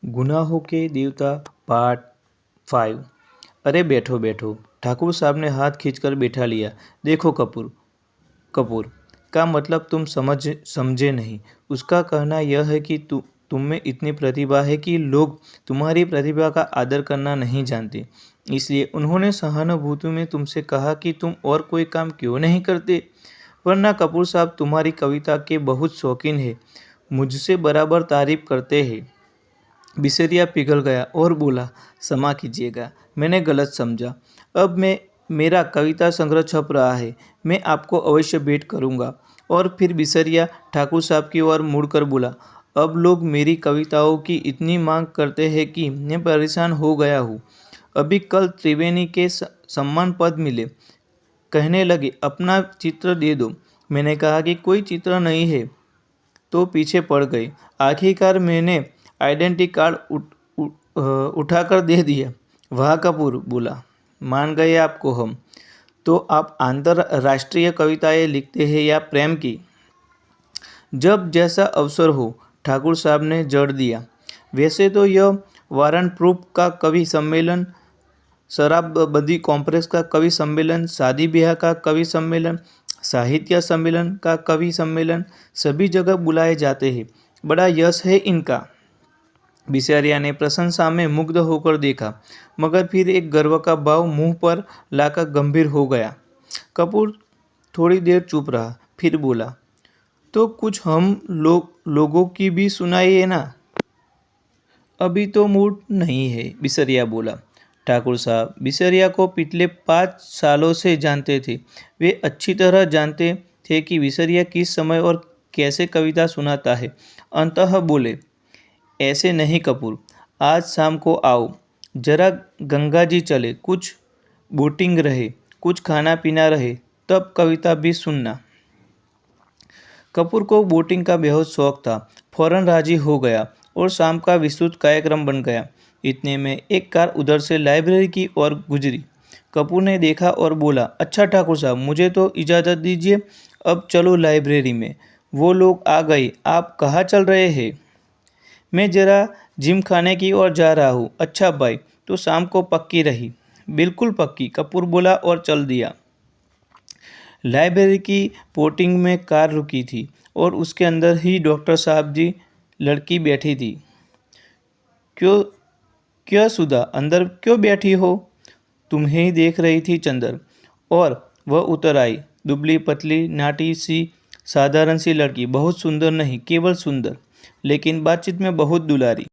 गुनाहों के देवता पार्ट 5। अरे बैठो बैठो। ठाकुर साहब ने हाथ खींचकर बैठा लिया। देखो कपूर कपूर का मतलब तुम समझे नहीं। उसका कहना यह है कि तुम में इतनी प्रतिभा है कि लोग तुम्हारी प्रतिभा का आदर करना नहीं जानते। इसलिए उन्होंने सहानुभूति में तुमसे कहा कि तुम और कोई काम क्यों नहीं करते। वरना कपूर साहब तुम्हारी कविता के बहुत शौकीन है, मुझसे बराबर तारीफ करते हैं। बिसेरिया पिघल गया और बोला, क्षमा कीजिएगा, मैंने गलत समझा। अब मेरा कविता संग्रह छप रहा है, मैं आपको अवश्य भेंट करूंगा। और फिर बिसेरिया ठाकुर साहब की ओर मुड़कर बोला, अब लोग मेरी कविताओं की इतनी मांग करते हैं कि मैं परेशान हो गया हूँ। अभी कल त्रिवेणी के सम्मान पद मिले, कहने लगे अपना चित्र दे दो। मैंने कहा कि कोई चित्र नहीं है, तो पीछे पड़ गए। आखिरकार मैंने आइडेंटिटी कार्ड उठाकर दे दिया। वाह कपूर, बोला, मान गए आपको हम। तो आप अंतरराष्ट्रीय कविताएं लिखते हैं या प्रेम की? जब जैसा अवसर हो, ठाकुर साहब ने जड़ दिया। वैसे तो यह वारंट प्रूफ का कवि सम्मेलन, शराबबंदी कॉम्प्लेक्स का कवि सम्मेलन, शादी ब्याह का कवि सम्मेलन, साहित्य सम्मेलन का कवि सम्मेलन, सभी जगह बुलाए जाते हैं। बड़ा यश है इनका। बिसेरिया ने प्रशंसा में मुग्ध होकर देखा, मगर फिर एक गर्व का भाव मुंह पर लाकर गंभीर हो गया। कपूर थोड़ी देर चुप रहा, फिर बोला, तो कुछ हम लोगों की भी सुनाइए ना। अभी तो मूड नहीं है, बिसेरिया बोला। ठाकुर साहब बिसेरिया को पिछले 5 सालों से जानते थे। वे अच्छी तरह जानते थे कि बिसेरिया किस समय और कैसे कविता सुनाता है। अंततः बोले, ऐसे नहीं कपूर, आज शाम को आओ, जरा गंगा जी चले, कुछ बोटिंग रहे, कुछ खाना पीना रहे, तब कविता भी सुनना। कपूर को बोटिंग का बेहद शौक था। फौरन राजी हो गया और शाम का विस्तृत कार्यक्रम बन गया। इतने में एक कार उधर से लाइब्रेरी की ओर गुजरी। कपूर ने देखा और बोला, अच्छा ठाकुर साहब, मुझे तो इजाज़त दीजिए, अब चलो लाइब्रेरी में। वो लोग आ गए। आप कहाँ चल रहे हैं? मैं जरा जिम खाने की ओर जा रहा हूँ। अच्छा भाई, तो शाम को पक्की रही? बिल्कुल पक्की, कपूर बोला और चल दिया। लाइब्रेरी की पोर्टिंग में कार रुकी थी और उसके अंदर ही डॉक्टर साहब जी लड़की बैठी थी। क्यों सुधा, अंदर क्यों बैठी हो? तुम्हें ही देख रही थी चंदर। और वह उतर आई। दुबली पतली नाटी सी साधारण सी लड़की, बहुत सुंदर नहीं, केवल सुंदर, लेकिन बातचीत में बहुत दुलारी।